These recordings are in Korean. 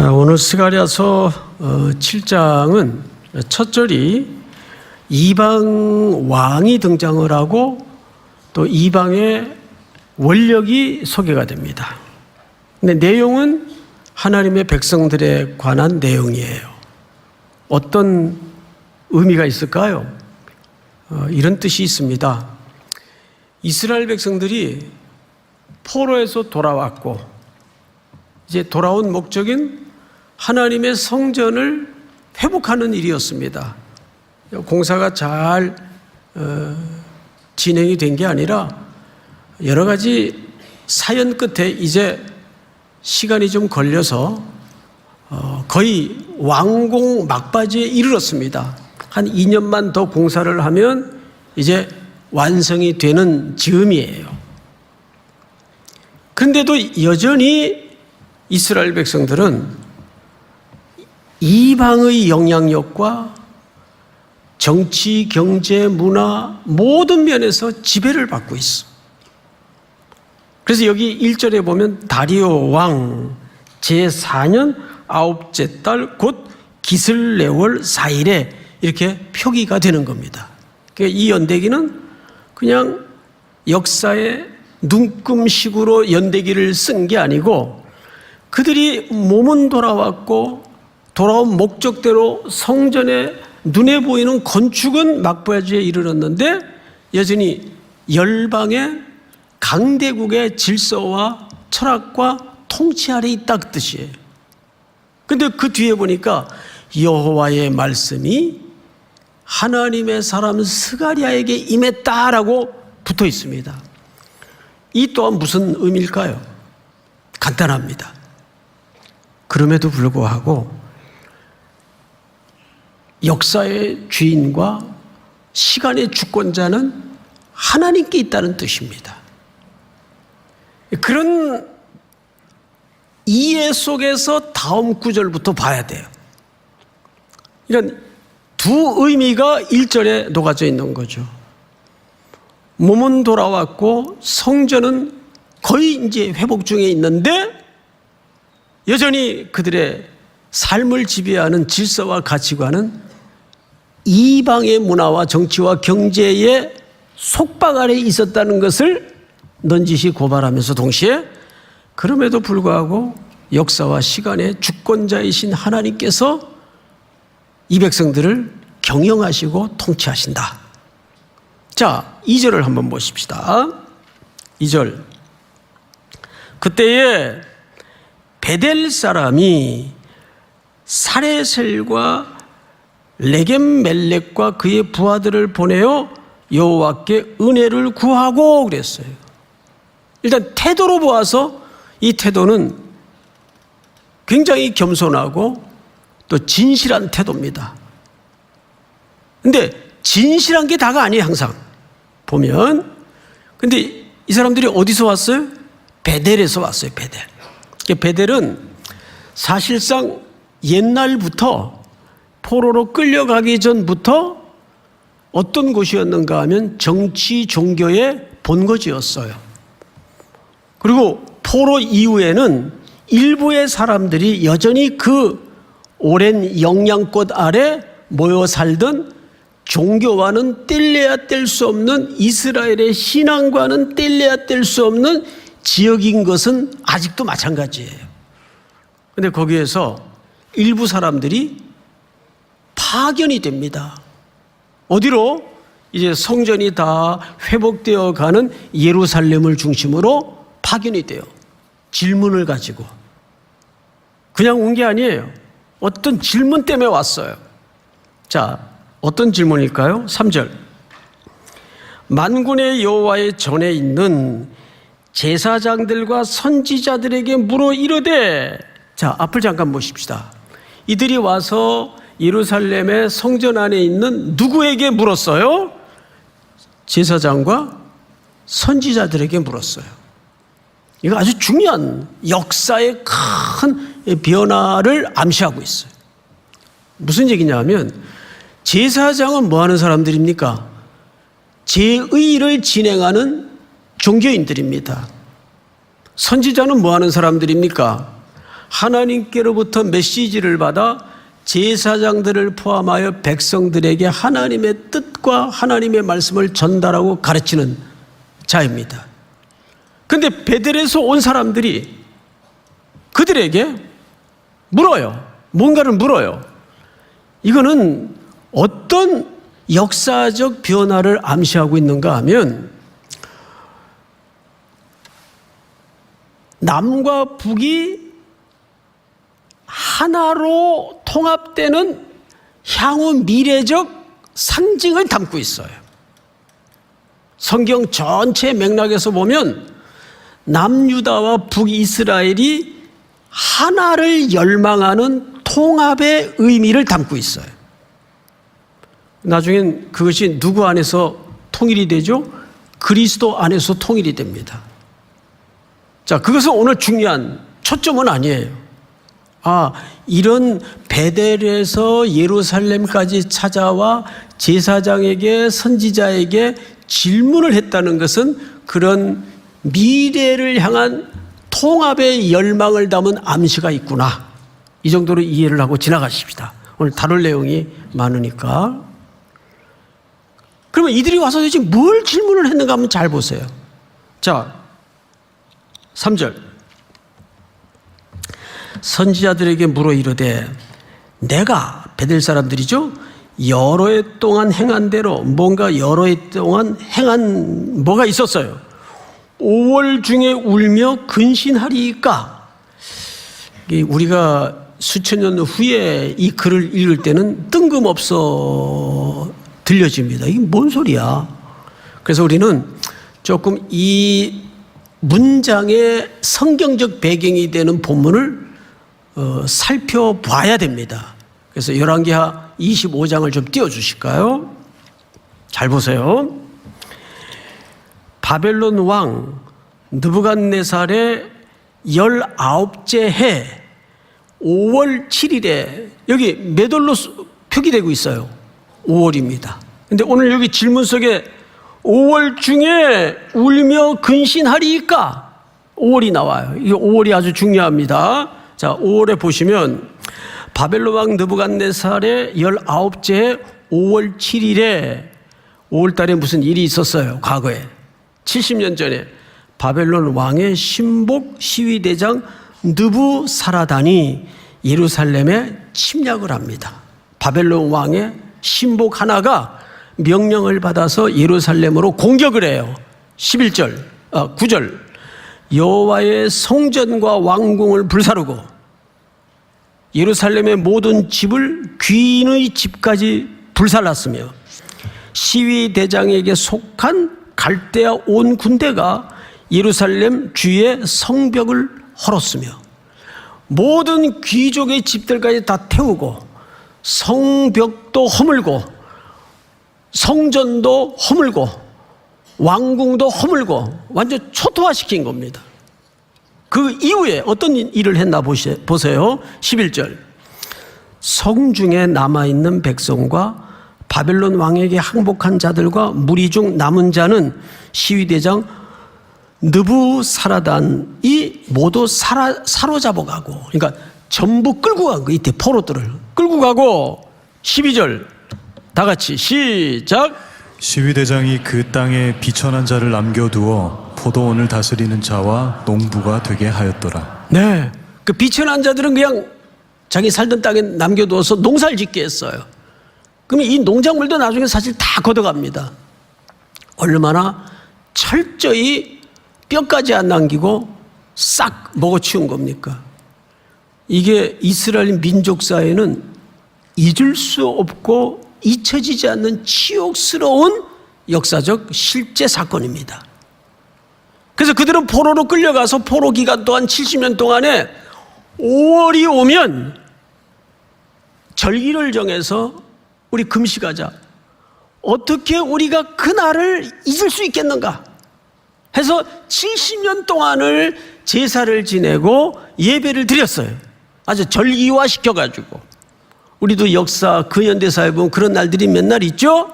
자, 오늘 스가랴서 7장은 첫 절이 이방 왕이 등장을 하고 또 이방의 원력이 소개가 됩니다. 근데 내용은 하나님의 백성들에 관한 내용이에요. 어떤 의미가 있을까요? 이런 뜻이 있습니다. 이스라엘 백성들이 포로에서 돌아왔고 이제 돌아온 목적인 하나님의 성전을 회복하는 일이었습니다. 공사가 잘 진행이 된 게 아니라 여러 가지 사연 끝에 이제 시간이 좀 걸려서 거의 완공 막바지에 이르렀습니다. 한 2년만 더 공사를 하면 이제 완성이 되는 즈음이에요. 그런데도 여전히 이스라엘 백성들은 이방의 영향력과 정치, 경제, 문화 모든 면에서 지배를 받고 있어. 그래서 여기 1절에 보면 다리오 왕 제4년 9째 달 곧 기슬레월 4일에 이렇게 표기가 되는 겁니다. 그러니까 이 연대기는 그냥 역사의 눈금식으로 연대기를 쓴 게 아니고 그들이 몸은 돌아왔고 돌아온 목적대로 성전에 눈에 보이는 건축은 막바지에 이르렀는데 여전히 열방의 강대국의 질서와 철학과 통치 아래 있다 그 뜻이에요. 그런데 그 뒤에 보니까 여호와의 말씀이 하나님의 사람 스가랴에게 임했다라고 붙어 있습니다. 이 또한 무슨 의미일까요? 간단합니다. 그럼에도 불구하고 역사의 주인과 시간의 주권자는 하나님께 있다는 뜻입니다. 그런 이해 속에서 다음 구절부터 봐야 돼요. 이런 두 의미가 1절에 녹아져 있는 거죠. 몸은 돌아왔고 성전은 거의 이제 회복 중에 있는데 여전히 그들의 삶을 지배하는 질서와 가치관은 이방의 문화와 정치와 경제의 속박 아래 있었다는 것을 넌지시 고발하면서 동시에 그럼에도 불구하고 역사와 시간의 주권자이신 하나님께서 이 백성들을 경영하시고 통치하신다. 자, 2절을 한번 보십시다. 2절. 그때에 베델 사람이 사레셀과 레겜멜렉과 그의 부하들을 보내어 여호와께 은혜를 구하고 그랬어요. 일단 태도로 보아서 이 태도는 굉장히 겸손하고 또 진실한 태도입니다. 근데 진실한 게 다가 아니에요. 항상 보면. 근데 이 사람들이 어디서 왔어요? 베델에서 왔어요. 베델. 베델은 사실상 옛날부터 포로로 끌려가기 전부터 어떤 곳이었는가 하면 정치 종교의 본거지였어요. 그리고 포로 이후에는 일부의 사람들이 여전히 그 오랜 영향꽃 아래 모여 살던 종교와는 뗄래야 뗄 수 없는 이스라엘의 신앙과는 뗄래야 뗄 수 없는 지역인 것은 아직도 마찬가지예요. 그런데 거기에서 일부 사람들이 파견이 됩니다. 어디로? 이제 성전이 다 회복되어 가는 예루살렘을 중심으로 파견이 돼요. 질문을 가지고. 그냥 온 게 아니에요. 어떤 질문 때문에 왔어요. 자, 어떤 질문일까요? 3절. 만군의 여호와의 전에 있는 제사장들과 선지자들에게 물어 이르되, 자, 앞을 잠깐 보십시다. 이들이 와서 예루살렘의 성전 안에 있는 누구에게 물었어요? 제사장과 선지자들에게 물었어요. 이거 아주 중요한 역사의 큰 변화를 암시하고 있어요. 무슨 얘기냐 하면 제사장은 뭐 하는 사람들입니까? 제의를 진행하는 종교인들입니다. 선지자는 뭐 하는 사람들입니까? 하나님께로부터 메시지를 받아 제사장들을 포함하여 백성들에게 하나님의 뜻과 하나님의 말씀을 전달하고 가르치는 자입니다. 그런데 베델에서 온 사람들이 그들에게 물어요. 뭔가를 물어요. 이거는 어떤 역사적 변화를 암시하고 있는가 하면 남과 북이 하나로 통합되는 향후 미래적 상징을 담고 있어요. 성경 전체 맥락에서 보면 남유다와 북이스라엘이 하나를 열망하는 통합의 의미를 담고 있어요. 나중엔 그것이 누구 안에서 통일이 되죠? 그리스도 안에서 통일이 됩니다. 자, 그것은 오늘 중요한 초점은 아니에요. 이런 베델에서 예루살렘까지 찾아와 제사장에게 선지자에게 질문을 했다는 것은 그런 미래를 향한 통합의 열망을 담은 암시가 있구나. 이 정도로 이해를 하고 지나가십시다. 오늘 다룰 내용이 많으니까. 그러면 이들이 와서 도대체 뭘 질문을 했는가 하면 잘 보세요. 자, 3절. 선지자들에게 물어 이르되 내가 베델 사람들이죠. 여러 해 동안 행한 대로 뭔가 여러 해 동안 행한 뭐가 있었어요. 5월 중에 울며 근신하리이까. 우리가 수천 년 후에 이 글을 읽을 때는 뜬금없어 들려집니다. 이게 뭔 소리야? 그래서 우리는 조금 이 문장의 성경적 배경이 되는 본문을 살펴봐야 됩니다. 그래서 열왕기하 25장을 좀 띄워주실까요? 잘 보세요. 바벨론 왕 느부갓네살의 19째 해 5월 7일에 여기 몇 월로 표기되고 있어요? 5월입니다. 근데 오늘 여기 질문 속에 5월 중에 울며 근신하리이까 5월이 나와요. 이 5월이 아주 중요합니다. 자, 5월에 보시면 바벨론 왕 느부갓네살의 19째 5월 7일에 5월 달에 무슨 일이 있었어요. 과거에 70년 전에 바벨론 왕의 신복 시위대장 느부사라단이 예루살렘에 침략을 합니다. 바벨론 왕의 신복 하나가 명령을 받아서 예루살렘으로 공격을 해요. 9절 여호와의 성전과 왕궁을 불사르고 예루살렘의 모든 집을 귀인의 집까지 불살랐으며 시위대장에게 속한 갈대아 온 군대가 예루살렘 주의 성벽을 헐었으며 모든 귀족의 집들까지 다 태우고 성벽도 허물고 성전도 허물고 왕궁도 허물고 완전 초토화시킨 겁니다. 그 이후에 어떤 일을 했나 보세요. 11절 성중에 남아있는 백성과 바벨론 왕에게 항복한 자들과 무리 중 남은 자는 시위대장 느부사라단이 모두 사로잡아가고, 그러니까 전부 끌고 간 거, 이때 포로들을 끌고 가고. 12절 다 같이 시작. 시위대장이 그 땅에 비천한 자를 남겨두어 포도원을 다스리는 자와 농부가 되게 하였더라. 네, 그 비천한 자들은 그냥 자기 살던 땅에 남겨두어서 농사를 짓게 했어요. 그러면 이 농작물도 나중에 사실 다 걷어갑니다. 얼마나 철저히 뼈까지 안 남기고 싹 먹어치운 겁니까? 이게 이스라엘 민족사에는 잊을 수 없고 잊혀지지 않는 치욕스러운 역사적 실제 사건입니다. 그래서 그들은 포로로 끌려가서 포로 기간 동안 70년 동안에 5월이 오면 절기를 정해서 우리 금식하자. 어떻게 우리가 그날을 잊을 수 있겠는가 해서 70년 동안을 제사를 지내고 예배를 드렸어요. 아주 절기화 시켜가지고. 우리도 역사 근현대사에 보면 그런 날들이 몇 날 있죠?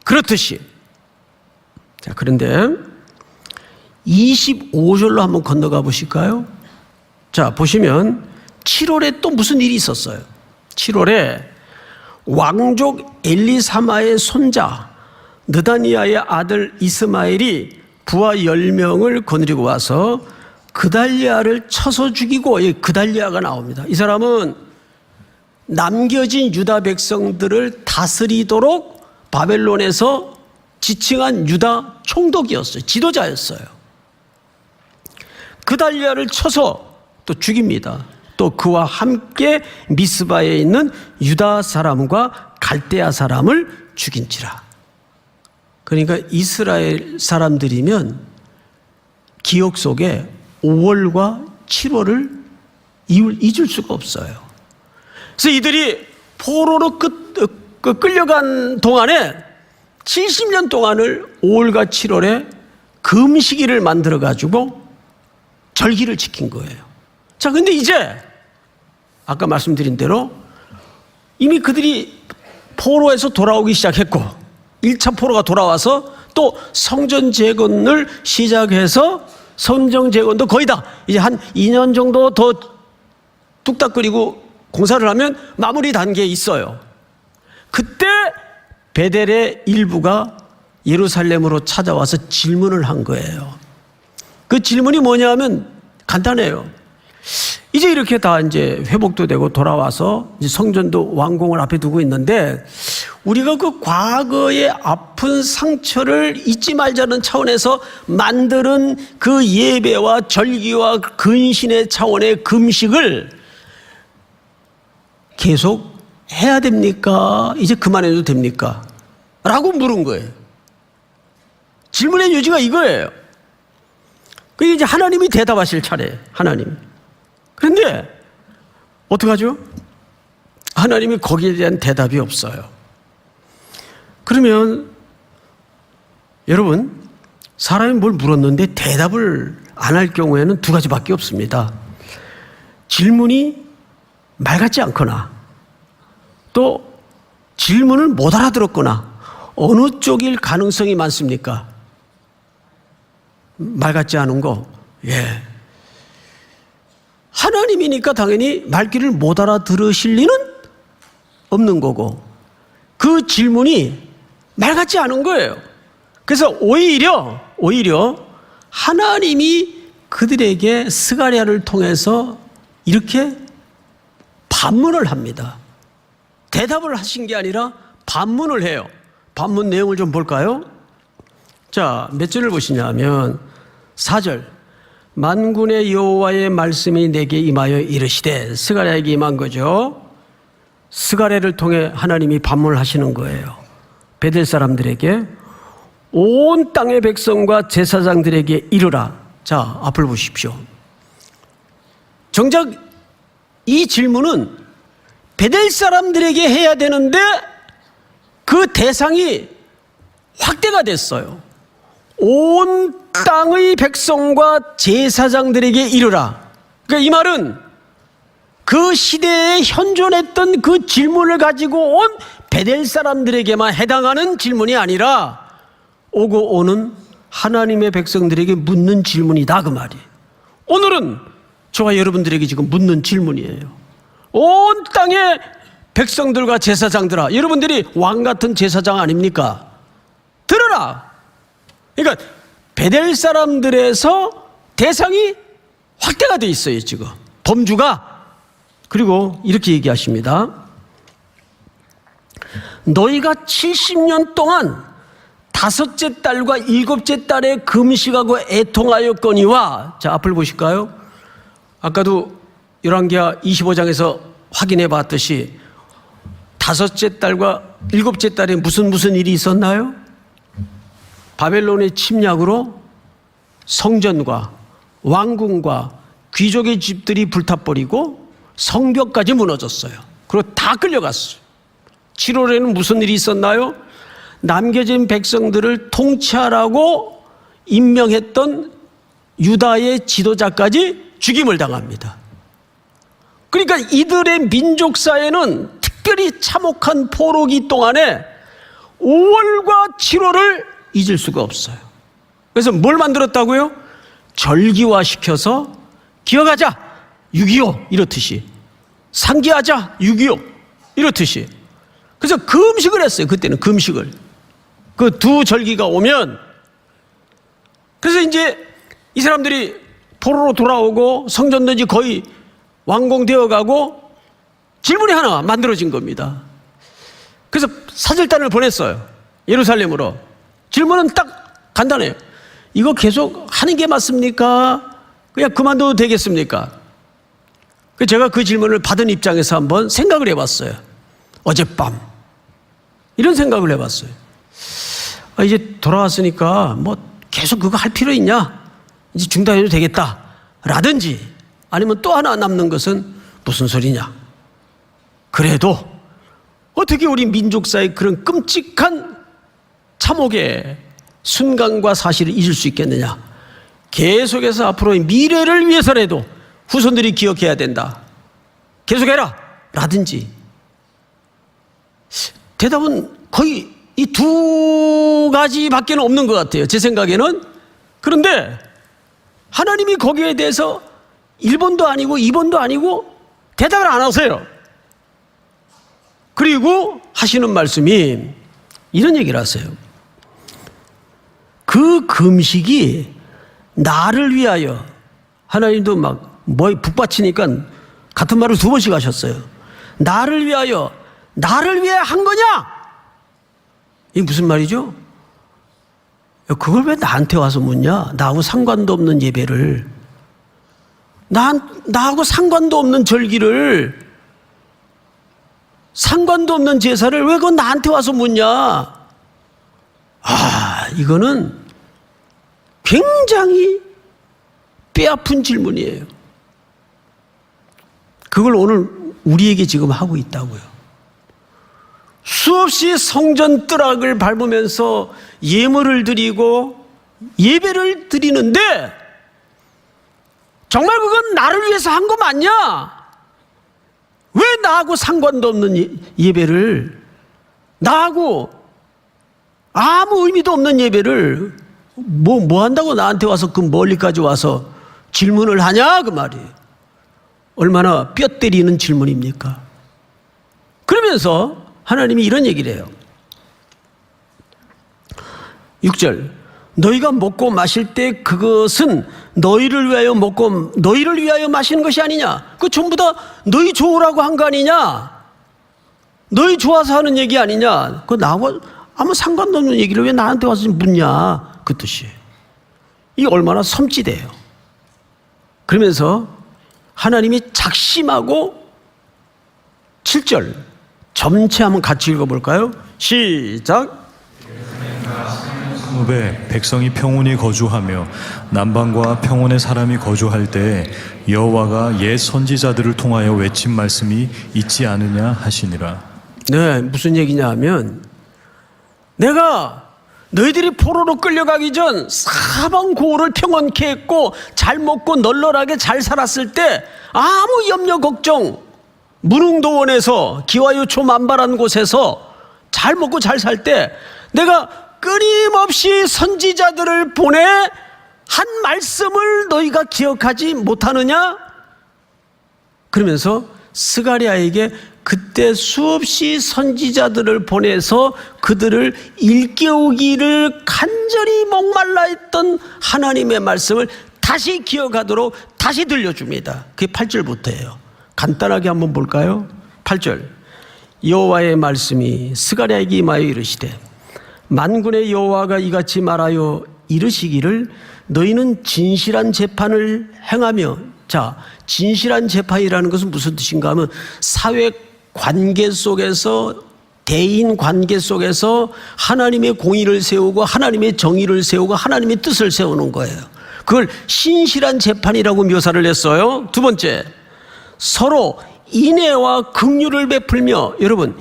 그렇듯이. 자, 그런데 25절로 한번 건너가 보실까요? 자, 보시면 7월에 또 무슨 일이 있었어요. 7월에 왕족 엘리사마의 손자 느다니아의 아들 이스마엘이 부하 10명을 거느리고 와서 그달리아를 쳐서 죽이고, 그달리아가 나옵니다. 이 사람은 남겨진 유다 백성들을 다스리도록 바벨론에서 지칭한 유다 총독이었어요. 지도자였어요. 그달리아를 쳐서 또 죽입니다. 또 그와 함께 미스바에 있는 유다 사람과 갈대아 사람을 죽인지라. 그러니까 이스라엘 사람들이면 기억 속에 5월과 7월을 잊을 수가 없어요. 그래서 이들이 포로로 끌려간 동안에 70년 동안을 5월과 7월에 금식일을 만들어 가지고 절기를 지킨 거예요. 자, 근데 이제 아까 말씀드린 대로 이미 그들이 포로에서 돌아오기 시작했고 1차 포로가 돌아와서 또 성전 재건을 시작해서 성전 재건도 거의 다 이제 한 2년 정도 더 뚝딱거리고 공사를 하면 마무리 단계에 있어요. 그때 베델의 일부가 예루살렘으로 찾아와서 질문을 한 거예요. 그 질문이 뭐냐면 간단해요. 이제 이렇게 다 이제 회복도 되고 돌아와서 이제 성전도 완공을 앞에 두고 있는데 우리가 그 과거의 아픈 상처를 잊지 말자는 차원에서 만드는 그 예배와 절기와 근신의 차원의 금식을 계속 해야 됩니까? 이제 그만해도 됩니까? 라고 물은 거예요. 질문의 요지가 이거예요. 그게 이제 하나님이 대답하실 차례, 하나님. 그런데 어떡하죠? 하나님이 거기에 대한 대답이 없어요. 그러면 여러분, 사람이 뭘 물었는데 대답을 안 할 경우에는 두 가지밖에 없습니다. 질문이 말 같지 않거나 또 질문을 못 알아들었거나 어느 쪽일 가능성이 많습니까? 말 같지 않은 거. 예. 하나님이니까 당연히 말귀를 못 알아들으실 리는 없는 거고 그 질문이 말 같지 않은 거예요. 그래서 오히려 하나님이 그들에게 스가랴를 통해서 이렇게 반문을 합니다. 대답을 하신 게 아니라 반문을 해요. 반문 내용을 좀 볼까요? 자, 몇 절을 보시냐면 4절. 만군의 여호와의 말씀이 내게 임하여 이르시되, 스가랴에게 임한 거죠. 스가랴를 통해 하나님이 반문을 하시는 거예요. 베델 사람들에게 온 땅의 백성과 제사장들에게 이르라. 자, 앞을 보십시오. 정작 이 질문은 베델 사람들에게 해야 되는데 그 대상이 확대가 됐어요. 온 땅의 백성과 제사장들에게 이르라. 그러니까 이 말은 그 시대에 현존했던 그 질문을 가지고 온 베델 사람들에게만 해당하는 질문이 아니라 오고 오는 하나님의 백성들에게 묻는 질문이다, 그 말이에요. 오늘은 저와 여러분들에게 지금 묻는 질문이에요. 온 땅의 백성들과 제사장들아, 여러분들이 왕 같은 제사장 아닙니까? 들어라. 그러니까 베델 사람들에서 대상이 확대가 돼 있어요, 지금 범주가. 그리고 이렇게 얘기하십니다. 너희가 70년 동안 다섯째 달과 일곱째 달에 금식하고 애통하였거니와. 자, 앞을 보실까요? 아까도 열왕기하 25장에서 확인해 봤듯이 다섯째 달과 일곱째 달에 무슨 일이 있었나요? 바벨론의 침략으로 성전과 왕궁과 귀족의 집들이 불타버리고 성벽까지 무너졌어요. 그리고 다 끌려갔어요. 7월에는 무슨 일이 있었나요? 남겨진 백성들을 통치하라고 임명했던 유다의 지도자까지 죽임을 당합니다. 그러니까 이들의 민족사에는 특별히 참혹한 포로기 동안에 5월과 7월을 잊을 수가 없어요. 그래서 뭘 만들었다고요? 절기화시켜서 기억하자. 6.25 이렇듯이, 상기하자 6.25 이렇듯이. 그래서 금식을 했어요. 그때는 금식을. 그 두 절기가 오면, 그래서 이제 이 사람들이 포로로 돌아오고 성전도 이제 거의 완공되어 가고 질문이 하나 만들어진 겁니다. 그래서 사절단을 보냈어요. 예루살렘으로. 질문은 딱 간단해요. 이거 계속 하는 게 맞습니까? 그냥 그만둬도 되겠습니까? 제가 그 질문을 받은 입장에서 한번 생각을 해봤어요. 어젯밤 이런 생각을 해봤어요. 이제 돌아왔으니까 뭐 계속 그거 할 필요 있냐? 이제 중단해도 되겠다 라든지, 아니면 또 하나 남는 것은 무슨 소리냐? 그래도 어떻게 우리 민족사의 그런 끔찍한 참혹의 순간과 사실을 잊을 수 있겠느냐? 계속해서 앞으로의 미래를 위해서라도 후손들이 기억해야 된다. 계속해라 라든지. 대답은 거의 이 두 가지밖에 없는 것 같아요, 제 생각에는. 그런데 하나님이 거기에 대해서 1번도 아니고 2번도 아니고 대답을 안 하세요. 그리고 하시는 말씀이 이런 얘기를 하세요. 그 금식이 나를 위하여, 하나님도 막 북받치니까 같은 말을 두 번씩 하셨어요. 나를 위하여 한 거냐? 이게 무슨 말이죠? 그걸 왜 나한테 와서 묻냐? 나하고 상관도 없는 예배를, 나하고 상관도 없는 절기를, 상관도 없는 제사를 왜 그건 나한테 와서 묻냐? 이거는 굉장히 뼈아픈 질문이에요. 그걸 오늘 우리에게 지금 하고 있다고요. 수없이 성전 뜰락을 밟으면서 예물을 드리고 예배를 드리는데, 정말 그건 나를 위해서 한 거 맞냐? 왜 나하고 상관도 없는 예배를, 나하고 아무 의미도 없는 예배를 뭐 한다고 나한테 와서 그 멀리까지 와서 질문을 하냐? 그 말이에요. 얼마나 뼈 때리는 질문입니까? 그러면서 하나님이 이런 얘기를 해요. 6절, 너희가 먹고 마실 때 그것은 너희를 위하여 먹고 너희를 위하여 마시는 것이 아니냐? 그 전부 다 너희 좋으라고 한 거 아니냐? 너희 좋아서 하는 얘기 아니냐? 그 나하고 아무 상관도 없는 얘기를 왜 나한테 와서 묻냐? 그 뜻이에요. 이게 얼마나 섬찟해요. 그러면서 하나님이 작심하고 7절 전체 한번 같이 읽어볼까요? 시작. 후에 백성이 평온히 거주하며 남방과 평온의 사람이 거주할 때 여호와가 옛 선지자들을 통하여 외친 말씀이 있지 않으냐 하시니라. 네, 무슨 얘기냐 하면, 내가 너희들이 포로로 끌려가기 전 사방 고을을 평온케 했고 잘 먹고 널널하게 잘 살았을 때 아무 염려 걱정, 무릉도원에서 기와요초 만발한 곳에서 잘 먹고 잘 살 때 내가 끊임없이 선지자들을 보내 한 말씀을 너희가 기억하지 못하느냐? 그러면서 스가랴에게 그때 수없이 선지자들을 보내서 그들을 일깨우기를 간절히 목말라 했던 하나님의 말씀을 다시 기억하도록 다시 들려줍니다. 그게 8절부터예요. 간단하게 한번 볼까요? 8절. 여호와의 말씀이 스가랴에게 임하여 이르시되 만군의 여호와가 이같이 말하여 이르시기를 너희는 진실한 재판을 행하며, 자, 진실한 재판이라는 것은 무슨 뜻인가 하면 사회 관계 속에서, 대인 관계 속에서 하나님의 공의를 세우고 하나님의 정의를 세우고 하나님의 뜻을 세우는 거예요. 그걸 신실한 재판이라고 묘사를 했어요. 두 번째, 서로 인애와 긍휼을 베풀며, 여러분,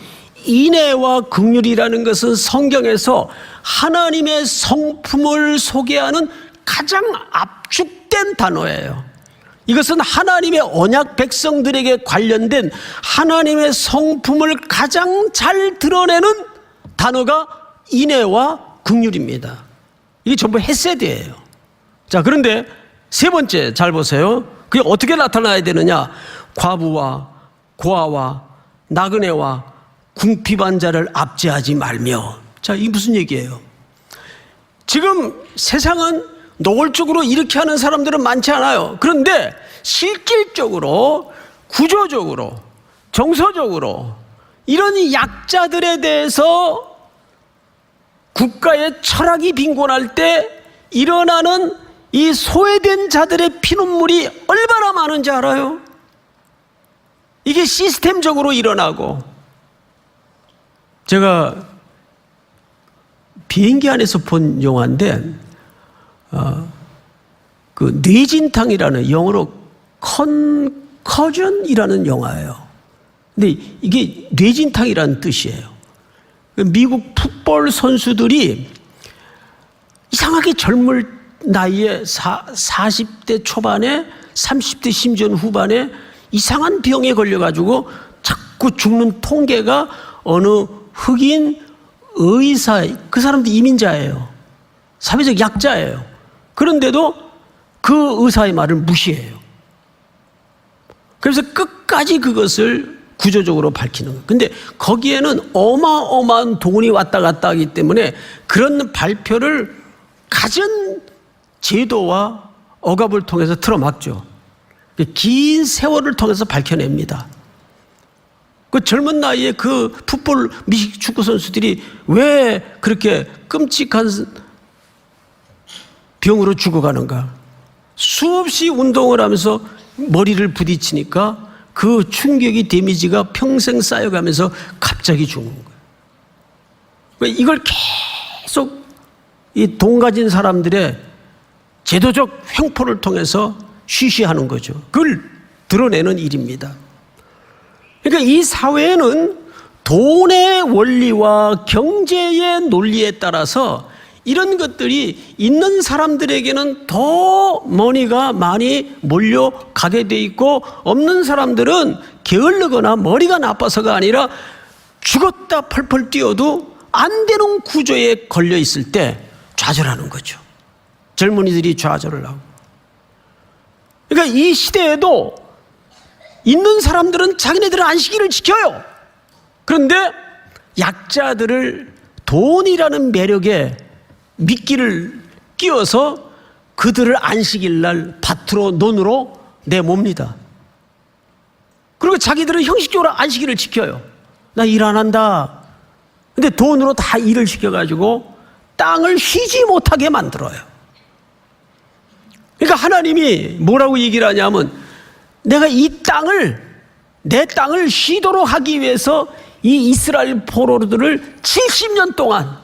인애와 긍휼이라는 것은 성경에서 하나님의 성품을 소개하는 가장 압축된 단어예요. 이것은 하나님의 언약 백성들에게 관련된 하나님의 성품을 가장 잘 드러내는 단어가 인애와 긍휼입니다. 이게 전부 헤세드예요. 자, 그런데 세 번째 잘 보세요. 그게 어떻게 나타나야 되느냐? 과부와 고아와 나그네와 궁핍한 자를 압제하지 말며. 자, 이게 무슨 얘기예요? 지금 세상은 노골적으로 이렇게 하는 사람들은 많지 않아요. 그런데 실질적으로, 구조적으로, 정서적으로 이런 약자들에 대해서 국가의 철학이 빈곤할 때 일어나는 이 소외된 자들의 피눈물이 얼마나 많은지 알아요? 이게 시스템적으로 일어나고, 제가 비행기 안에서 본 영화인데 그 뇌진탕이라는, 영어로 컨커전이라는 영화예요. 근데 이게 뇌진탕이라는 뜻이에요. 미국 풋볼 선수들이 이상하게 젊을 나이에 40대 초반에 30대 심지어는 후반에 이상한 병에 걸려가지고 자꾸 죽는 통계가 어느 흑인 의사, 그 사람도 이민자예요. 사회적 약자예요. 그런데도 그 의사의 말을 무시해요. 그래서 끝까지 그것을 구조적으로 밝히는 거예요. 근데 거기에는 어마어마한 돈이 왔다 갔다 하기 때문에 그런 발표를 가진 제도와 억압을 통해서 틀어막죠. 긴 세월을 통해서 밝혀냅니다. 그 젊은 나이에 그 풋볼 미식 축구 선수들이 왜 그렇게 끔찍한 병으로 죽어가는가? 수없이 운동을 하면서 머리를 부딪히니까 그 충격이, 데미지가 평생 쌓여가면서 갑자기 죽는 거예요. 이걸 계속 이 돈 가진 사람들의 제도적 횡포를 통해서 쉬쉬하는 거죠. 그걸 드러내는 일입니다. 그러니까 이 사회는 돈의 원리와 경제의 논리에 따라서 이런 것들이 있는 사람들에게는 더 머니가 많이 몰려가게 돼 있고, 없는 사람들은 게을르거나 머리가 나빠서가 아니라 죽었다 펄펄 뛰어도 안 되는 구조에 걸려 있을 때 좌절하는 거죠. 젊은이들이 좌절을 하고. 그러니까 이 시대에도 있는 사람들은 자기네들의 안식일을 지켜요. 그런데 약자들을 돈이라는 매력에 미끼를 끼워서 그들을 안식일 날 밭으로 논으로 내몹니다. 그리고 자기들은 형식적으로 안식일을 지켜요. 나 일 안 한다. 근데 돈으로 다 일을 시켜가지고 땅을 쉬지 못하게 만들어요. 그러니까 하나님이 뭐라고 얘기를 하냐면, 내가 내 땅을 쉬도록 하기 위해서 이 이스라엘 포로들을 70년 동안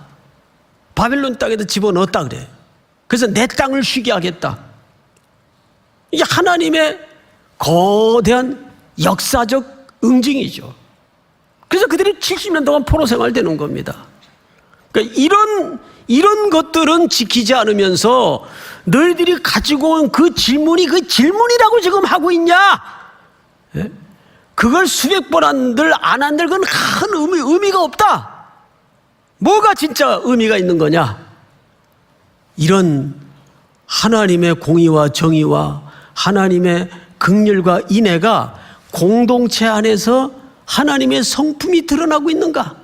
바벨론 땅에다 집어넣었다 그래. 그래서 내 땅을 쉬게 하겠다. 이게 하나님의 거대한 역사적 응징이죠. 그래서 그들이 70년 동안 포로 생활되는 겁니다. 그러니까 이런 것들은 지키지 않으면서 너희들이 가지고 온 그 질문이라고 지금 하고 있냐? 예? 그걸 수백 번 한들 안 한들 그건 큰 의미가 없다. 뭐가 진짜 의미가 있는 거냐? 이런 하나님의 공의와 정의와 하나님의 긍휼과 인애가 공동체 안에서 하나님의 성품이 드러나고 있는가?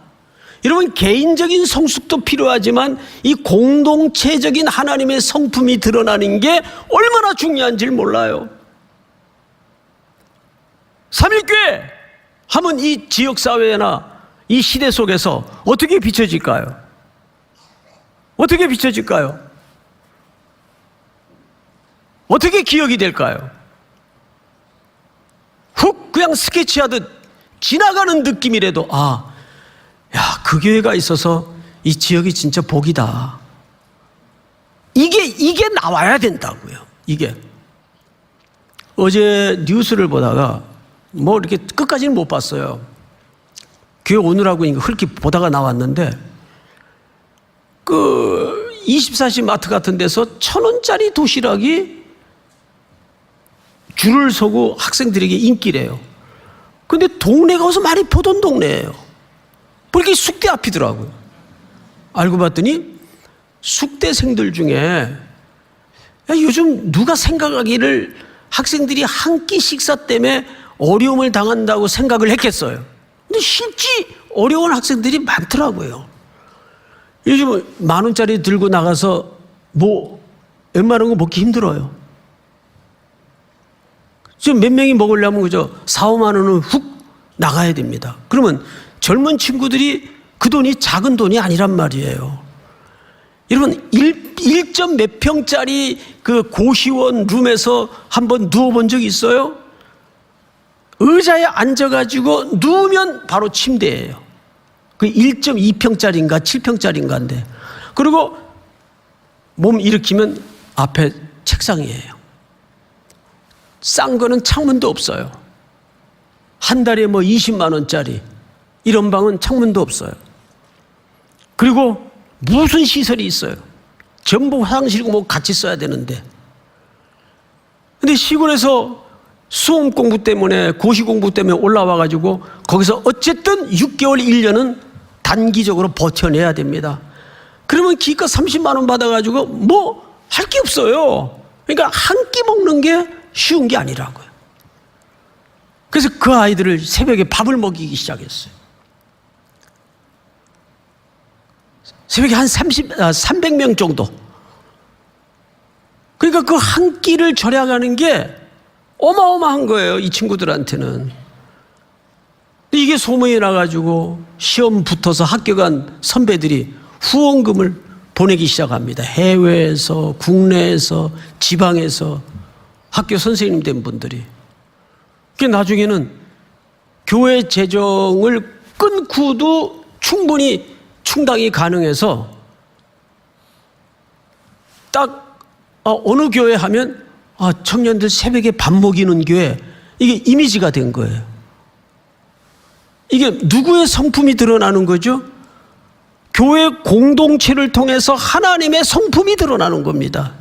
여러분, 개인적인 성숙도 필요하지만 이 공동체적인 하나님의 성품이 드러나는 게 얼마나 중요한지를 몰라요. 삼일교회 하면 이 지역사회나 이 시대 속에서 어떻게 비춰질까요? 어떻게 비춰질까요? 어떻게 기억이 될까요? 훅 그냥 스케치하듯 지나가는 느낌이라도, 그 교회가 있어서 이 지역이 진짜 복이다. 이게 나와야 된다고요. 이게. 어제 뉴스를 보다가 뭐 이렇게 끝까지는 못 봤어요. 교회 오느라고 흘낏 보다가 나왔는데, 그 24시 마트 같은 데서 1,000원짜리 도시락이 줄을 서고 학생들에게 인기래요. 근데 동네가 어서 많이 보던 동네예요. 그렇게 숙대 앞이더라고요. 알고 봤더니 숙대생들 중에 요즘 누가 생각하기를 학생들이 한 끼 식사 때문에 어려움을 당한다고 생각을 했겠어요. 근데 실제 어려운 학생들이 많더라고요. 요즘 10,000원짜리 들고 나가서 뭐 웬만한 거 먹기 힘들어요. 지금 몇 명이 먹으려면 그저 4, 5만 원은 훅 나가야 됩니다. 그러면 젊은 친구들이 그 돈이 작은 돈이 아니란 말이에요. 여러분 1점 몇 평짜리 그 고시원 룸에서 한번 누워본 적 있어요? 의자에 앉아가지고 누우면 바로 침대예요. 그 1.2평짜리인가 7평짜리인가인데, 그리고 몸 일으키면 앞에 책상이에요. 싼 거는 창문도 없어요. 한 달에 뭐 20만 원짜리 이런 방은 창문도 없어요. 그리고 무슨 시설이 있어요? 전부 화장실이고 뭐 같이 써야 되는데. 근데 시골에서 수험 공부 때문에, 고시 공부 때문에 올라와가지고 거기서 어쨌든 6개월, 1년은 단기적으로 버텨내야 됩니다. 그러면 기껏 30만 원 받아가지고 뭐 할 게 없어요. 그러니까 한 끼 먹는 게 쉬운 게 아니라고요. 그래서 그 아이들을 새벽에 밥을 먹이기 시작했어요. 새벽에 한 300명 정도. 그러니까 그 한 끼를 절약하는 게 어마어마한 거예요, 이 친구들한테는. 이게 소문이 나가지고 시험 붙어서 학교 간 선배들이 후원금을 보내기 시작합니다. 해외에서, 국내에서, 지방에서 학교 선생님 된 분들이. 그 나중에는 교회 재정을 끊고도 충분히 충당이 가능해서 딱 어느 교회 하면 청년들 새벽에 밥 먹이는 교회, 이게 이미지가 된 거예요. 이게 누구의 성품이 드러나는 거죠? 교회 공동체를 통해서 하나님의 성품이 드러나는 겁니다.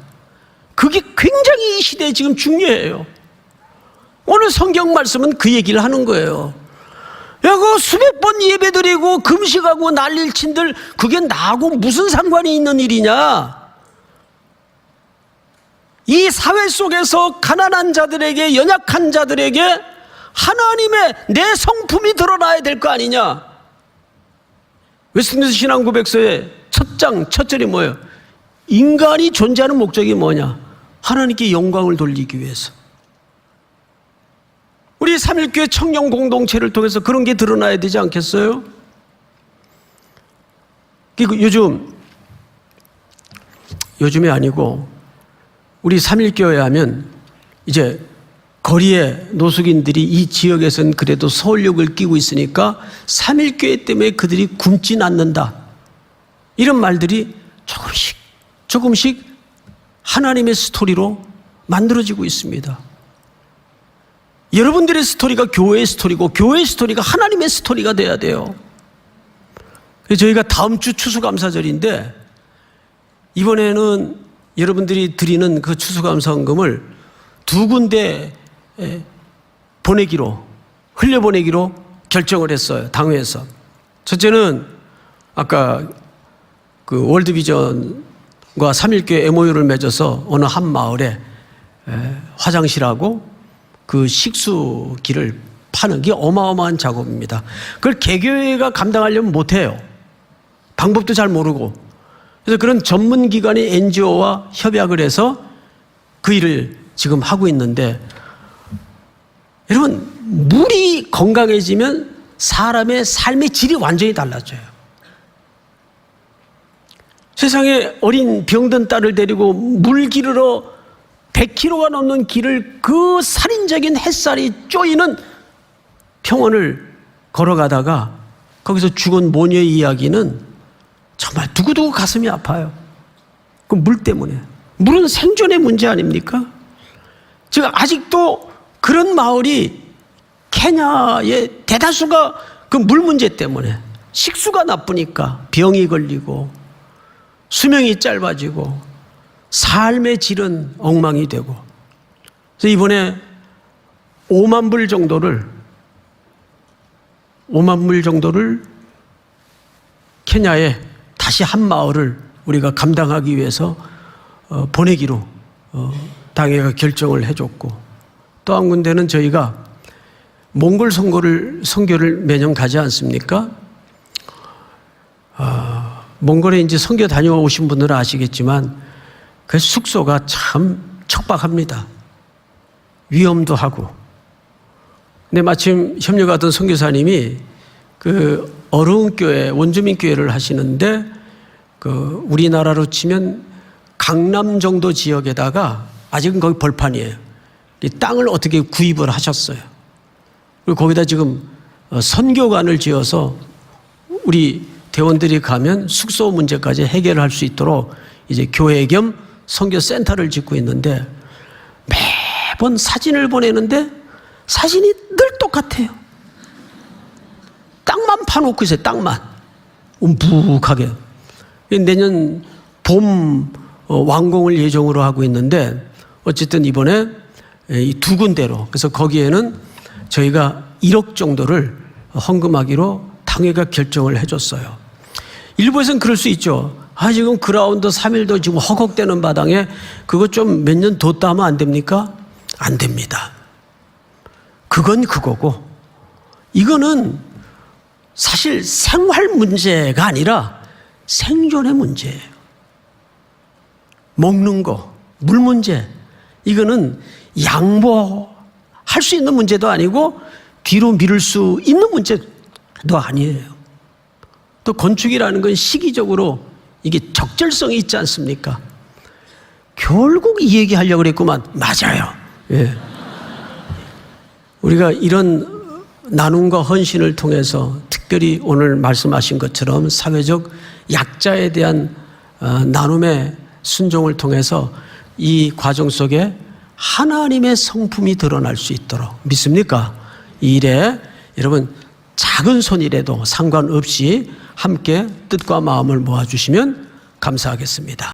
그게 굉장히 이 시대에 지금 중요해요. 오늘 성경 말씀은 그 얘기를 하는 거예요. 야, 그 수백 번 예배드리고 금식하고 난리를 친들 그게 나하고 무슨 상관이 있는 일이냐? 이 사회 속에서 가난한 자들에게, 연약한 자들에게 하나님의 내 성품이 드러나야 될 거 아니냐? 웨스트민스터 신앙고백서의 첫 절이 뭐예요? 인간이 존재하는 목적이 뭐냐? 하나님께 영광을 돌리기 위해서. 우리 삼일교회 청년 공동체를 통해서 그런 게 드러나야 되지 않겠어요? 그리고 요즘이 아니고 우리 삼일교회 하면 이제 거리에 노숙인들이 이 지역에서는 그래도 서울역을 끼고 있으니까 삼일교회 때문에 그들이 굶진 않는다, 이런 말들이 조금씩 하나님의 스토리로 만들어지고 있습니다. 여러분들의 스토리가 교회의 스토리고 교회의 스토리가 하나님의 스토리가 돼야 돼요. 저희가 다음 주 추수감사절인데 이번에는 여러분들이 드리는 그 추수감사헌금을 2군데 흘려보내기로 결정을 했어요, 당회에서. 첫째는 아까 그 월드비전과 삼일교회 MOU를 맺어서 어느 한 마을에 화장실하고 그 식수기를 파는 게 어마어마한 작업입니다. 그걸 개교회가 감당하려면 못해요. 방법도 잘 모르고. 그래서 그런 전문기관의 NGO와 협약을 해서 그 일을 지금 하고 있는데, 여러분, 물이 건강해지면 사람의 삶의 질이 완전히 달라져요. 세상에 어린 병든 딸을 데리고 물 기르러 100km가 넘는 길을 그 살인적인 햇살이 쪼이는 평원을 걸어가다가 거기서 죽은 모녀의 이야기는 정말 두고두고 가슴이 아파요. 그 물 때문에. 물은 생존의 문제 아닙니까? 지금 아직도 그런 마을이 케냐의 대다수가 그 물 문제 때문에, 식수가 나쁘니까 병이 걸리고 수명이 짧아지고 삶의 질은 엉망이 되고. 그래서 이번에 5만 불 정도를 케냐에 다시 한 마을을 우리가 감당하기 위해서 보내기로 당회가 결정을 해줬고, 또 한 군데는 저희가 몽골 선교를 매년 가지 않습니까? 몽골에 이제 선교 다녀오신 분들은 아시겠지만 그 숙소가 참 척박합니다. 위험도 하고. 근데 마침 협력하던 선교사님이 그 어려운 교회, 원주민 교회를 하시는데 그 우리나라로 치면 강남 정도 지역에다가 아직은 거기 벌판이에요. 이 땅을 어떻게 구입을 하셨어요. 그리고 거기다 지금 선교관을 지어서 우리 대원들이 가면 숙소 문제까지 해결할 수 있도록 이제 교회 겸 선교센터를 짓고 있는데 매번 사진을 보내는데 사진이 늘 똑같아요. 땅만 파놓고 있어요. 땅만. 움푹하게. 내년 봄 완공을 예정으로 하고 있는데 어쨌든 이번에 이 두 군데로, 그래서 거기에는 저희가 1억 정도를 헌금하기로 당회가 결정을 해줬어요. 일부에서는 그럴 수 있죠. 지금 그라운드 3일도 지금 허걱대는 바당에 그거 좀 몇 년 뒀다 하면 안 됩니까? 안 됩니다. 그건 그거고, 이거는 사실 생활 문제가 아니라 생존의 문제예요. 먹는 거, 물 문제, 이거는 양보할 수 있는 문제도 아니고 뒤로 미룰 수 있는 문제도 아니에요. 또 건축이라는 건 시기적으로 이게 적절성이 있지 않습니까? 결국 이 얘기 하려고 그랬구만. 맞아요. 예. 우리가 이런 나눔과 헌신을 통해서 특별히 오늘 말씀하신 것처럼 사회적 약자에 대한 나눔의 순종을 통해서 이 과정 속에 하나님의 성품이 드러날 수 있도록 믿습니까? 이 일에 여러분 작은 손이라도 상관없이 함께 뜻과 마음을 모아주시면 감사하겠습니다.